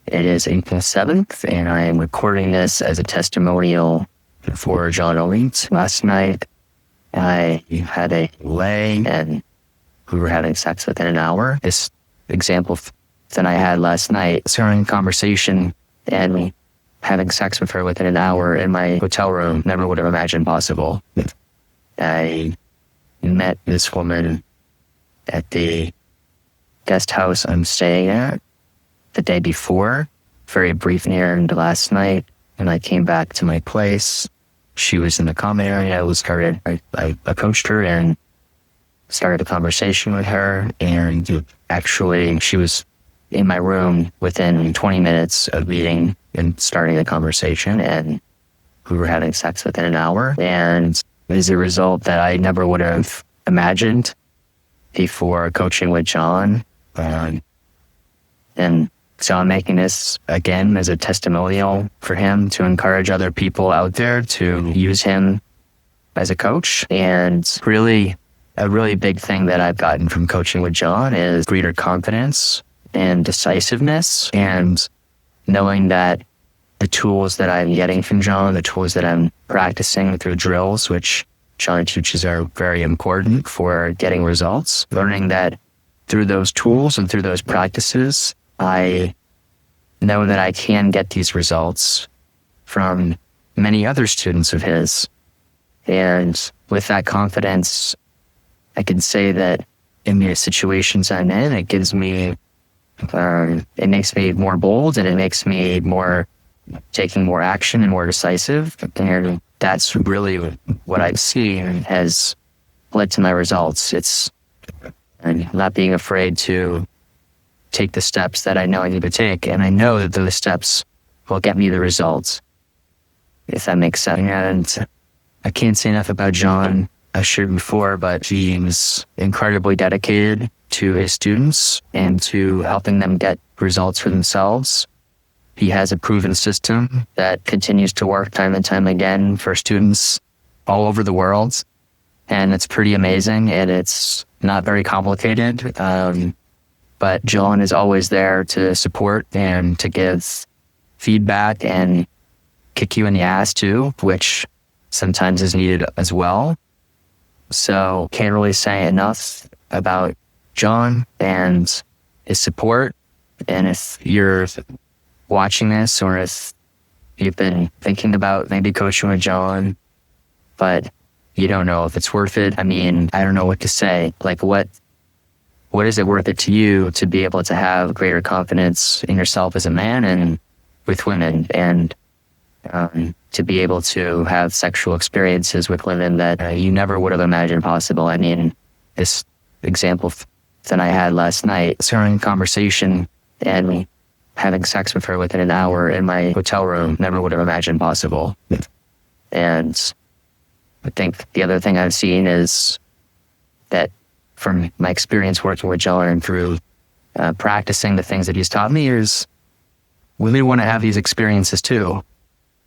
It is April 7th, and I am recording this as a testimonial for John Owens. Last night, I had a lay, and we were having sex within an hour. This example that I had last night, starting a conversation and having sex with her within an hour in my hotel room, never would have imagined possible. I met this woman at the guest house I'm staying at the day before, very brief and last night, and I came back to my place. She was in the common area. I approached her and started a conversation with her, and actually she was in my room within 20 minutes of meeting and starting the conversation, and we were having sex within an hour. And as a result that I never would have imagined before coaching with John. And so I'm making this again as a testimonial for him to encourage other people out there to use him as a coach. And really, a really big thing that I've gotten from coaching with John is greater confidence and decisiveness, and knowing that the tools that I'm getting from John, the tools that I'm practicing through drills, which John teaches are very important for getting results, learning that through those tools and through those practices, I know that I can get these results from many other students of his. And with that confidence, I can say that in the situations I'm in, it gives me, it makes me more bold, and it makes me taking more action and more decisive. And that's really what I've seen has led to my results. It's not being afraid to take the steps that I know I need to take. And I know that those steps will get me the results, if that makes sense. And I can't say enough about John. I shared before, but he's incredibly dedicated to his students and to helping them get results for themselves. He has a proven system that continues to work time and time again for students all over the world. And it's pretty amazing, and it's not very complicated. But John is always there to support and to give feedback and kick you in the ass too, which sometimes is needed as well. So can't really say enough about John and his support. And if you're watching this, or if you've been thinking about maybe coaching with John, but you don't know if it's worth it, I mean, I don't know what to say. Like, what is it worth it to you to be able to have greater confidence in yourself as a man and with women, and to be able to have sexual experiences with women that you never would have imagined possible? I mean, this example that I had last night, starting a conversation and having sex with her within an hour in my hotel room, never would have imagined possible. And I think the other thing I've seen is that from my experience working with John and through practicing the things that he's taught me, is women want to have these experiences too.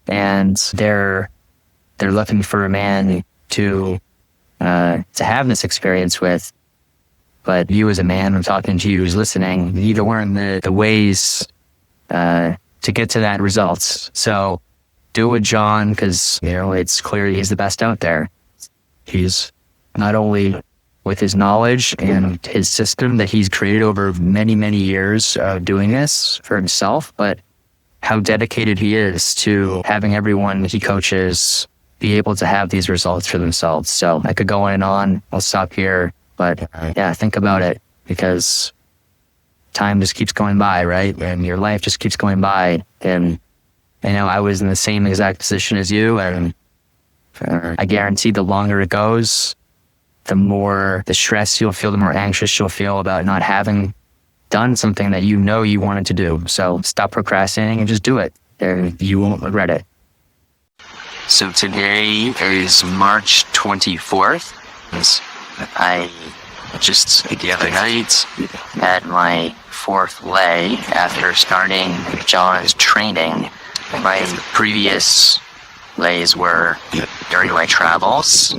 And they're looking for a man to have this experience with. But you as a man, I'm talking to you who's listening, you need to learn the ways to get to that results. So do it with John, because it's clear he's the best out there. He's not only with his knowledge and his system that he's created over many, many years of doing this for himself, but how dedicated he is to having everyone he coaches be able to have these results for themselves. So I could go on and on. I'll stop here. But yeah, think about it, because time just keeps going by, right? And your life just keeps going by. And I know I was in the same exact position as you, and I guarantee the longer it goes, the more the stress you'll feel, the more anxious you'll feel about not having done something that you know you wanted to do. So stop procrastinating and just do it. You won't regret it. So today is March 24th. I just the other night had my fourth lay after starting John's training. My previous lays were during my travels,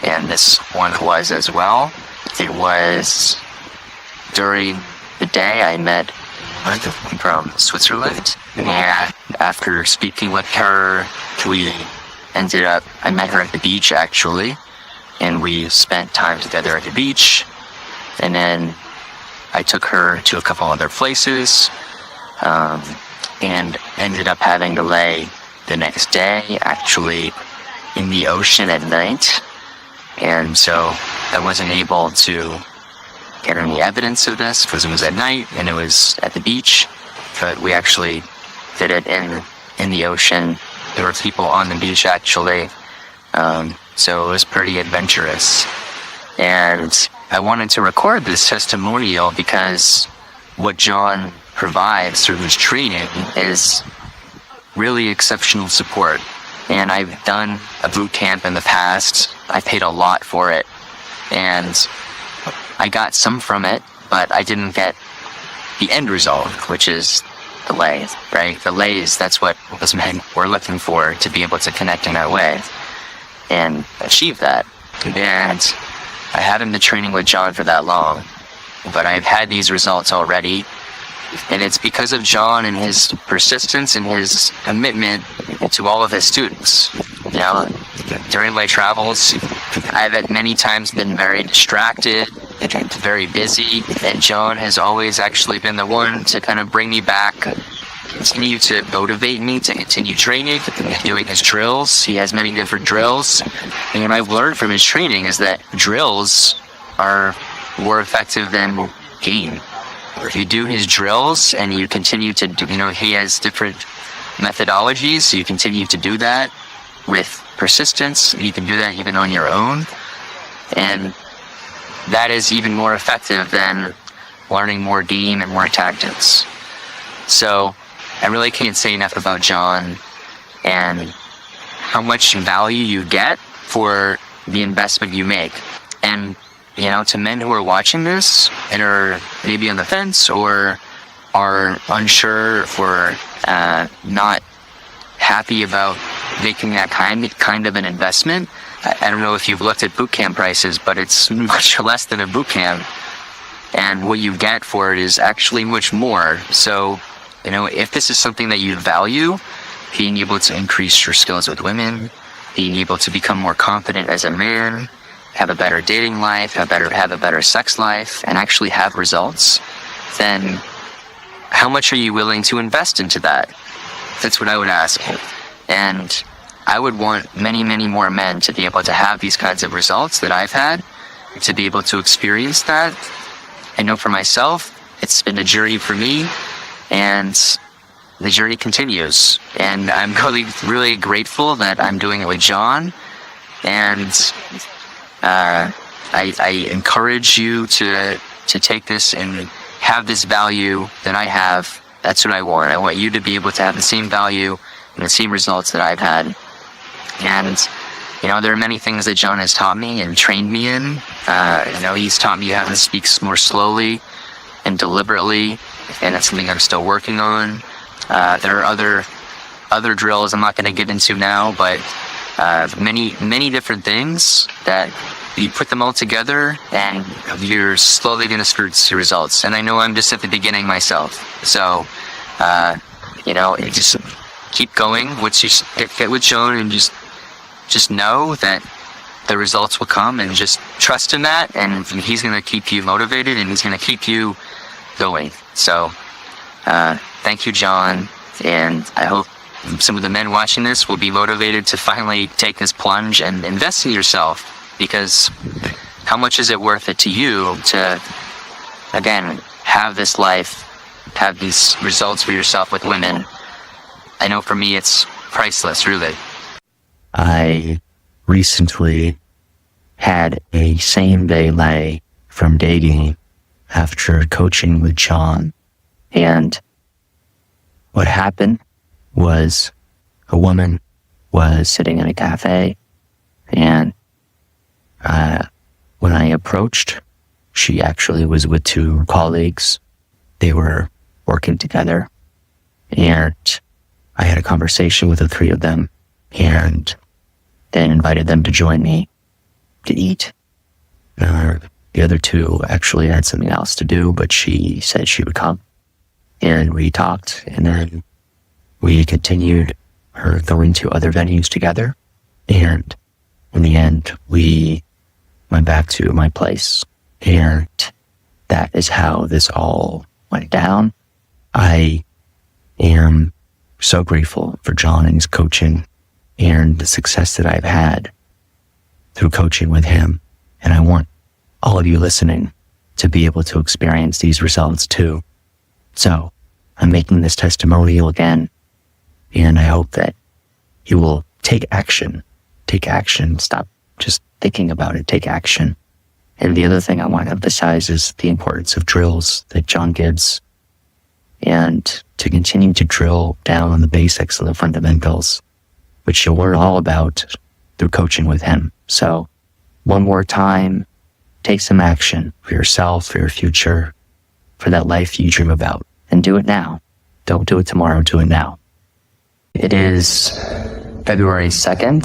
and this one was as well. It was during the day I met from Switzerland. And after speaking with her, I met her at the beach actually, and we spent time together at the beach. And then I took her to a couple other places, and ended up having to lay the next day, actually in the ocean at night. And so I wasn't able to get any evidence of this because it was at night and it was at the beach, but we actually did it in the ocean. There were people on the beach actually, so it was pretty adventurous. And I wanted to record this testimonial because what John provides through his training is really exceptional support. And I've done a boot camp in the past. I paid a lot for it, and I got some from it, but I didn't get the end result, which is the lay, right? The lays, that's what those men were looking for, to be able to connect in that way and achieve that. And I haven't been training with John for that long, but I've had these results already. And it's because of John and his persistence and his commitment to all of his students. You know, during my travels, I've at many times been very distracted, very busy, and John has always actually been the one to kind of bring me back, continue to motivate me to continue training, doing his drills. He has many different drills, and what I've learned from his training is that drills are more effective than game. If you do his drills and you continue to do, he has different methodologies, so you continue to do that with persistence. You can do that even on your own, and that is even more effective than learning more game and more tactics. So I really can't say enough about John and how much value you get for the investment you make. And to men who are watching this and are maybe on the fence or are unsure or not happy about making that kind of an investment, I don't know if you've looked at boot camp prices, but it's much less than a boot camp. And what you get for it is actually much more. So, if this is something that you value, being able to increase your skills with women, being able to become more confident as a man, have a better dating life, have a better sex life, and actually have results, then how much are you willing to invest into that? That's what I would ask. And I would want many, many more men to be able to have these kinds of results that I've had, to be able to experience that. I know for myself, it's been a journey for me, and the journey continues. And I'm really, really grateful that I'm doing it with John. And I encourage you to take this and have this value that I have. That's what I want. I want you to be able to have the same value and the same results that I've had. And, there are many things that John has taught me and trained me in. He's taught me how to speak more slowly and deliberately, and that's something I'm still working on. There are other drills I'm not going to get into now, but many, many different things that you put them all together and you're slowly going to see results. And I know I'm just at the beginning myself. So, just keep going. Get with John and just know that the results will come, and just trust in that. And he's going to keep you motivated, and he's going to keep you going. So, thank you, John. And I hope some of the men watching this will be motivated to finally take this plunge and invest in yourself. Because how much is it worth it to you to, again, have this life, have these results for yourself with women? I know for me it's priceless, really. I recently had a same-day lay from Daygame after coaching with John. And what happened was a woman was sitting in a cafe, and when I approached, she actually was with two colleagues. They were working together, and I had a conversation with the three of them, and then invited them to join me to eat. The other two actually had something else to do, but she said she would come. and we talked, and then we continued going to other venues together. And in the end, we went back to my place. And that is how this all went down. I am so grateful for John and his coaching and the success that I've had through coaching with him. And I want all of you listening to be able to experience these results too. So I'm making this testimonial again, and I hope that you will take action. Take action. Stop just thinking about it. Take action. And the other thing I want to emphasize is the importance of drills that John gives, and to continue to drill down on the basics and the fundamentals, which you'll learn all about through coaching with him. So one more time, take some action for yourself, for your future, for that life you dream about, and do it now. Don't do it tomorrow, do it now. It is February 2nd,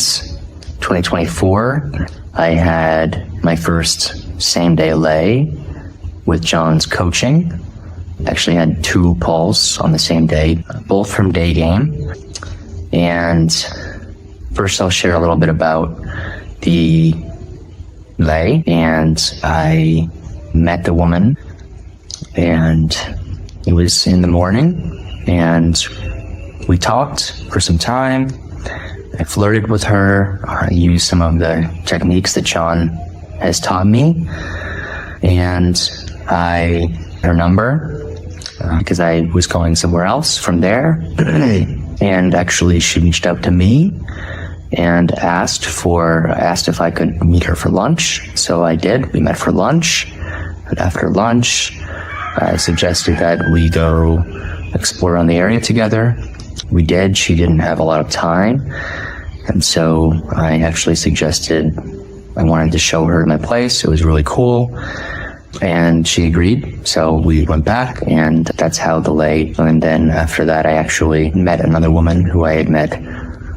2024. I had my first same-day lay with John's coaching. Actually had 2 polls on the same day, both from Daygame. And first I'll share a little bit about the lay. And I met the woman, and it was in the morning, and we talked for some time. I flirted with her. I used some of the techniques that John has taught me, and I got her number because I was going somewhere else from there. And actually she reached out to me and asked if I could meet her for lunch. So I did. We met for lunch. And after lunch, I suggested that we go explore around the area together. We did. She didn't have a lot of time. And so I actually suggested I wanted to show her my place. It was really cool. And she agreed. So we went back, and that's how the lay. And then after that, I actually met another woman who I had met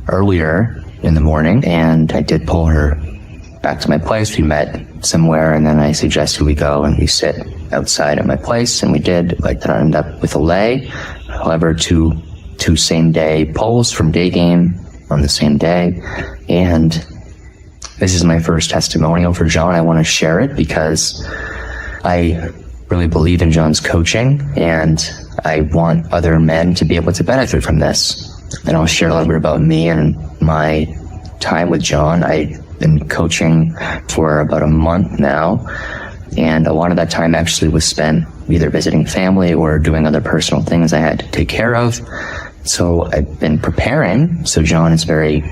earlier in the morning, and I did pull her back to my place. We met somewhere, and then I suggested we go and we sit outside at my place, and we did. Like that, I ended up with a lay. However, two same day polls from Daygame on the same day. And this is my first testimonial for John. I want to share it because I really believe in John's coaching, and I want other men to be able to benefit from this. And I'll share a little bit about me and my time with John. I've been coaching for about a month now, and a lot of that time actually was spent either visiting family or doing other personal things I had to take care of. So I've been preparing. So John is very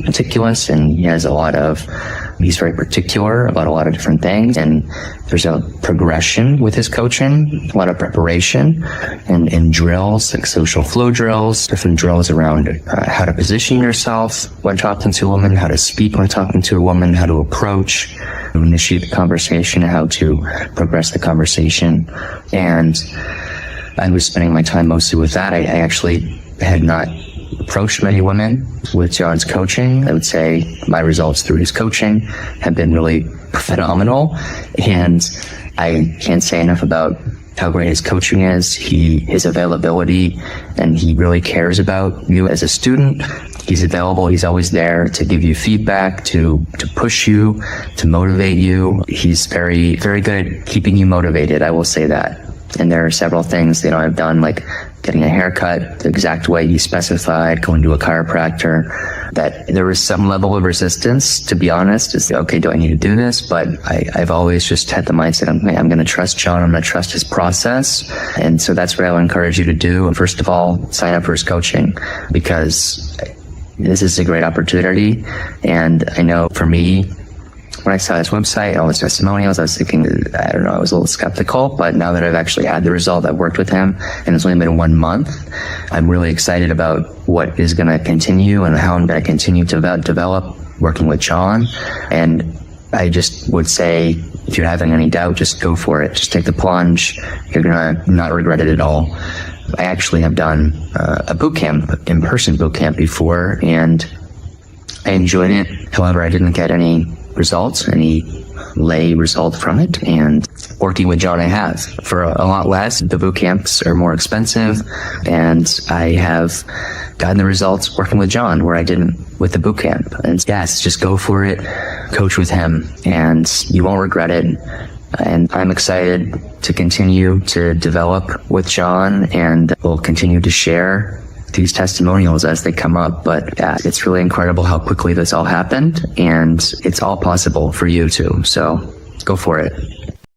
meticulous, and he's very particular about a lot of different things, and there's a progression with his coaching, a lot of preparation and drills, like social flow drills, different drills around how to position yourself when talking to a woman, how to speak when talking to a woman, how to approach, to initiate the conversation, how to progress the conversation. And I was spending my time mostly with that. I actually had not approached many women with John's coaching. I would say my results through his coaching have been really phenomenal, and I can't say enough about how great his coaching is, his availability, and he really cares about you as a student. He's available. He's always there to give you feedback, to push you, to motivate you. He's very, very good at keeping you motivated. I will say that. And there are several things, I've done, like getting a haircut the exact way he specified, going to a chiropractor, that there was some level of resistance, to be honest. It's okay, do I need to do this? But I've always just had the mindset, I'm going to trust John. I'm going to trust his process. And so that's what I would encourage you to do. And first of all, sign up for his coaching, because this is a great opportunity. And I know for me, when I saw his website and all his testimonials, I was thinking, I was a little skeptical, but now that I've actually had the result, I've worked with him, and it's only been 1 month, I'm really excited about what is going to continue and how I'm going to continue to develop working with John. And I just would say, if you're having any doubt, just go for it. Just take the plunge. You're going to not regret it at all. I actually have done a boot camp, in-person boot camp before, and I enjoyed it. However, I didn't get any results, any lay results from it. And working with John I have. For a lot less, the boot camps are more expensive, and I have gotten the results working with John where I didn't with the boot camp. And yes, just go for it, coach with him, and you won't regret it. And I'm excited to continue to develop with John, and we'll continue to share these testimonials as they come up. But it's really incredible how quickly this all happened, and it's all possible for you too. So go for it.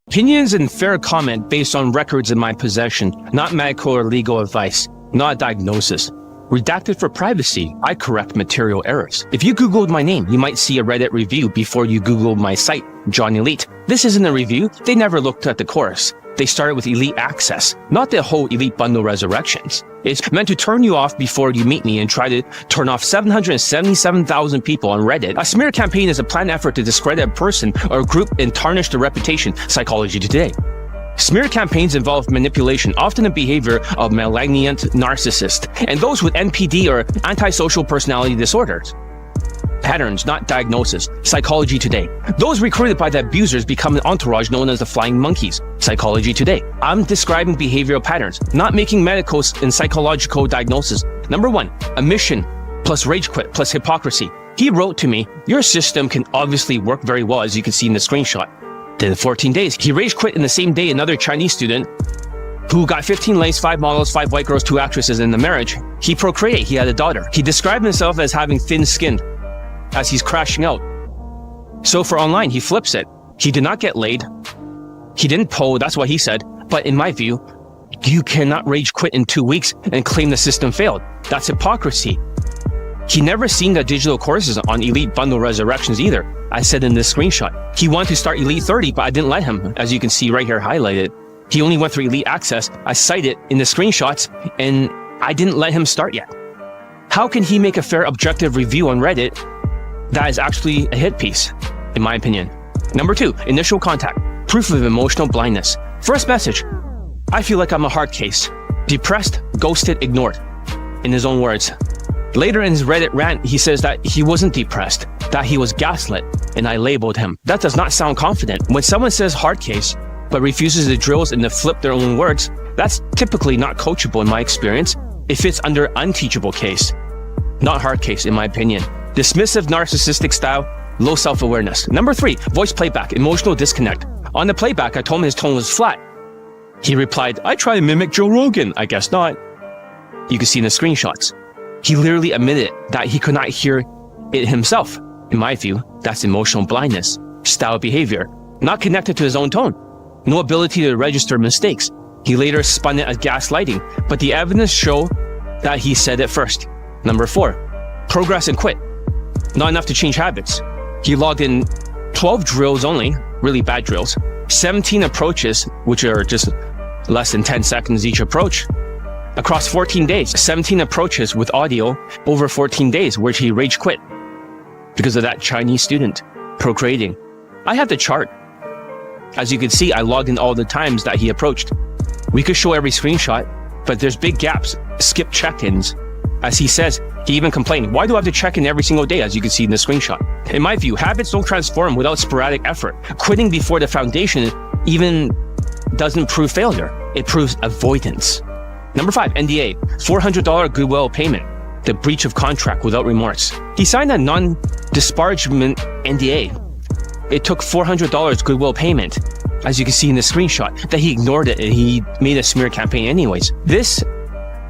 Opinions and fair comment based on records in my possession, not medical or legal advice, not a diagnosis. Redacted for privacy, I correct material errors. If you Googled my name, you might see a Reddit review before you Googled my site, John Elite. This isn't a review. They never looked at the course. They started with Elite Access, not the whole Elite Bundle Resurrections. It's meant to turn you off before you meet me and try to turn off 777,000 people on Reddit. A smear campaign is a planned effort to discredit a person or group and tarnish their reputation. Psychology Today. Smear campaigns involve manipulation, often the behavior of malignant narcissists and those with NPD or antisocial personality disorders. Patterns, not diagnosis. Psychology Today. Those recruited by the abusers become an entourage known as the Flying Monkeys. Psychology Today. I'm describing behavioral patterns, not making medical and psychological diagnosis. Number 1, omission plus rage quit plus hypocrisy. He wrote to me, your system can obviously work very well, as you can see in the screenshot. Then 14 days, he rage quit in the same day another Chinese student who got 15 lays, 5 models, 5 white girls, 2 actresses in the marriage. He procreated, he had a daughter. He described himself as having thin skin as he's crashing out. So for online, he flips it. He did not get laid. He didn't poll, that's what he said. But in my view, you cannot rage quit in 2 weeks and claim the system failed. That's hypocrisy. He never seen the digital courses on Elite Bundle Resurrections either. I said in this screenshot. He wanted to start Elite 30, but I didn't let him, as you can see right here highlighted. He only went through Elite Access. I cite it in the screenshots, and I didn't let him start yet. How can he make a fair, objective review on Reddit that is actually a hit piece, in my opinion? Number 2, initial contact. Proof of emotional blindness. First message. I feel like I'm a hard case. Depressed, ghosted, ignored. In his own words. Later in his Reddit rant, he says that he wasn't depressed, that he was gaslit, and I labeled him. That does not sound confident. When someone says hard case, but refuses the drills and to flip their own words, that's typically not coachable in my experience. It fits under unteachable case, not hard case in my opinion. Dismissive narcissistic style, low self-awareness. Number 3, voice playback, emotional disconnect. On the playback, I told him his tone was flat. He replied, I try to mimic Joe Rogan. I guess not. You can see in the screenshots. He literally admitted that he could not hear it himself. In my view, that's emotional blindness, style behavior, not connected to his own tone, no ability to register mistakes. He later spun it as gaslighting, but the evidence show that he said it first. Number 4, progress and quit. Not enough to change habits. He logged in 12 drills only, really bad drills, 17 approaches, which are just less than 10 seconds each approach, across 14 days, 17 approaches with audio over 14 days, where he rage quit because of that Chinese student procreating. I have the chart. As you can see, I logged in all the times that he approached. We could show every screenshot, but there's big gaps, skip check-ins. As he says, he even complained, why do I have to check in every single day, as you can see in the screenshot? In my view, habits don't transform without sporadic effort. Quitting before the foundation even doesn't prove failure. It proves avoidance. Number 5, NDA, $400 goodwill payment, the breach of contract without remorse. He signed a non-disparagement NDA. It took $400 goodwill payment, as you can see in the screenshot, that he ignored it and he made a smear campaign anyways. This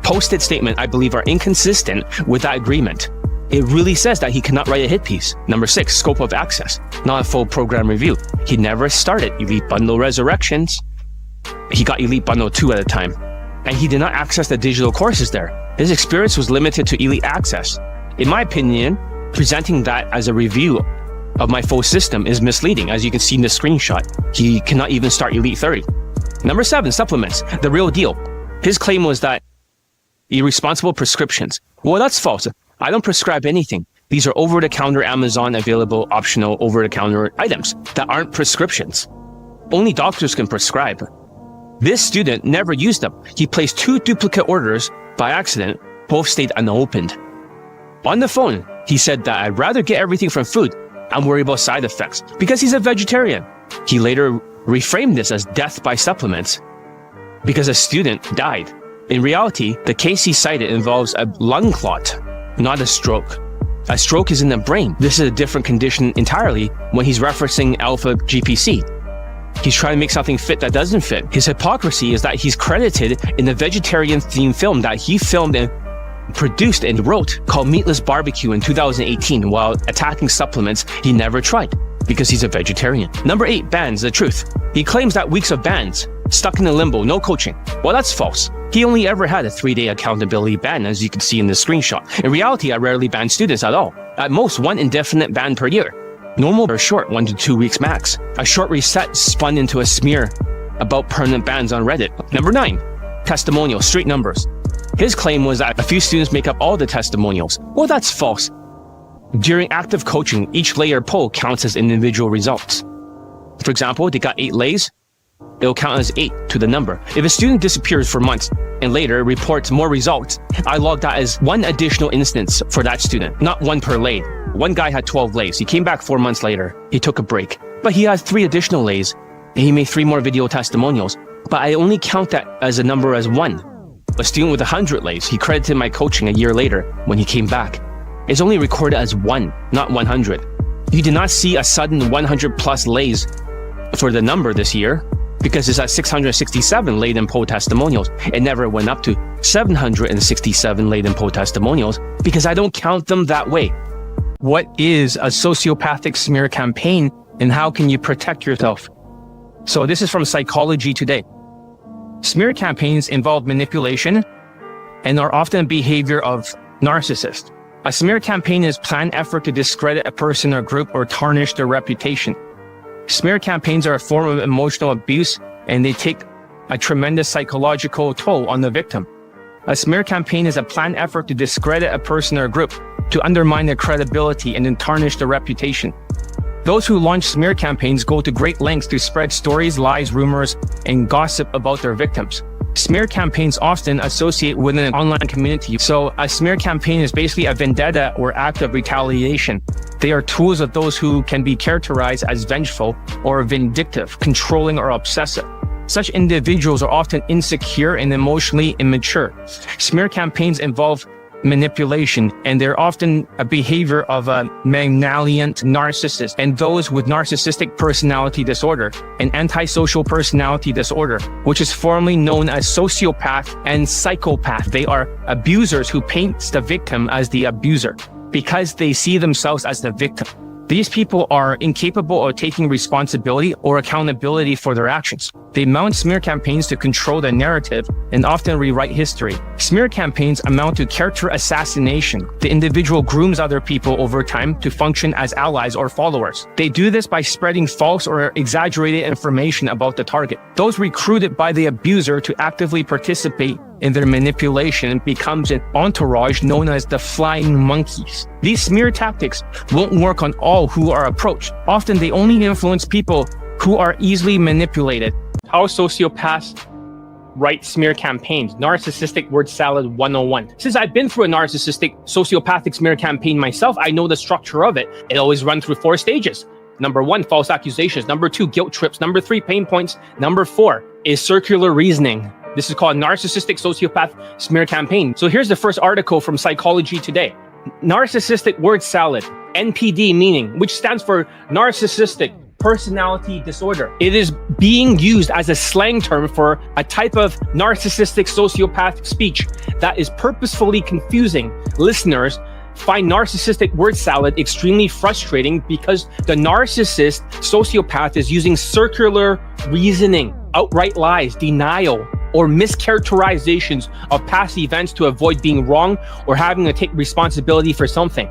posted statement, I believe, are inconsistent with that agreement. It really says that he cannot write a hit piece. Number 6, scope of access, not a full program review. He never started Elite Bundle Resurrections. He got Elite Bundle 2 at a time, and he did not access the digital courses there. His experience was limited to Elite Access. In my opinion, presenting that as a review of my full system is misleading, as you can see in the screenshot. He cannot even start Elite 30. Number 7, supplements, the real deal. His claim was that irresponsible prescriptions. Well, that's false. I don't prescribe anything. These are over-the-counter Amazon available optional over-the-counter items that aren't prescriptions. Only doctors can prescribe. This student never used them. He placed 2 duplicate orders by accident. Both stayed unopened. On the phone, he said that I'd rather get everything from food. I'm worried about side effects because he's a vegetarian. He later reframed this as death by supplements because a student died. In reality, the case he cited involves a lung clot, not a stroke. A stroke is in the brain. This is a different condition entirely when he's referencing alpha GPC. He's trying to make something fit that doesn't fit. His hypocrisy is that he's credited in the vegetarian-themed film that he filmed and produced and wrote called Meatless Barbecue in 2018 while attacking supplements he never tried because he's a vegetarian. Number 8, bans, the truth. He claims that weeks of bans, stuck in a limbo, no coaching. Well, that's false. He only ever had a 3-day accountability ban, as you can see in this screenshot. In reality, I rarely ban students at all. At most, 1 indefinite ban per year. Normal or short, 1 to 2 weeks max. A short reset spun into a smear about permanent bans on Reddit. Number 9, testimonials, straight numbers. His claim was that a few students make up all the testimonials. Well, that's false. During active coaching, each layer pull counts as individual results. For example, they got 8 lays, it'll count as 8 to the number. If a student disappears for months and later reports more results, I log that as 1 additional instance for that student, not 1 per lay. One guy had 12 lays. He came back 4 months later. He took a break, but he has 3 additional lays and he made 3 more video testimonials. But I only count that as a number as 1. A student with 100 lays, he credited my coaching a year later when he came back. It's only recorded as 1, not 100. You did not see a sudden 100 plus lays for the number this year because it's at 667 laid in poll testimonials. It never went up to 767 laid in poll testimonials because I don't count them that way. What is a sociopathic smear campaign and how can you protect yourself? So this is from Psychology Today. Smear campaigns involve manipulation and are often behavior of narcissists. A smear campaign is planned effort to discredit a person or group or tarnish their reputation. Smear campaigns are a form of emotional abuse and they take a tremendous psychological toll on the victim. A smear campaign is a planned effort to discredit a person or group, to undermine their credibility and then tarnish their reputation. Those who launch smear campaigns go to great lengths to spread stories, lies, rumors, and gossip about their victims. Smear campaigns often associate with an online community. So a smear campaign is basically a vendetta or act of retaliation. They are tools of those who can be characterized as vengeful or vindictive, controlling or obsessive. Such individuals are often insecure and emotionally immature. Smear campaigns involve manipulation, and they're often a behavior of a malignant narcissist and those with narcissistic personality disorder and antisocial personality disorder, which is formerly known as sociopath and psychopath. They are abusers who paint the victim as the abuser because they see themselves as the victim. These people are incapable of taking responsibility or accountability for their actions. They mount smear campaigns to control the narrative and often rewrite history. Smear campaigns amount to character assassination. The individual grooms other people over time to function as allies or followers. They do this by spreading false or exaggerated information about the target. Those recruited by the abuser to actively participate in their manipulation becomes an entourage known as the flying monkeys. These smear tactics won't work on all who are approached. Often they only influence people who are easily manipulated. How sociopaths write smear campaigns. Narcissistic word salad 101. Since I've been through a narcissistic sociopathic smear campaign myself, I know the structure of it. It always runs through 4 stages. Number 1, false accusations. Number 2, guilt trips. Number 3, pain points. Number 4 is circular reasoning. This is called narcissistic sociopath smear campaign. So here's the first article from Psychology Today. Narcissistic word salad, NPD meaning, which stands for narcissistic personality disorder. It is being used as a slang term for a type of narcissistic sociopathic speech that is purposefully confusing. Listeners find narcissistic word salad extremely frustrating because the narcissist sociopath is using circular reasoning, outright lies, denial, or mischaracterizations of past events to avoid being wrong or having to take responsibility for something.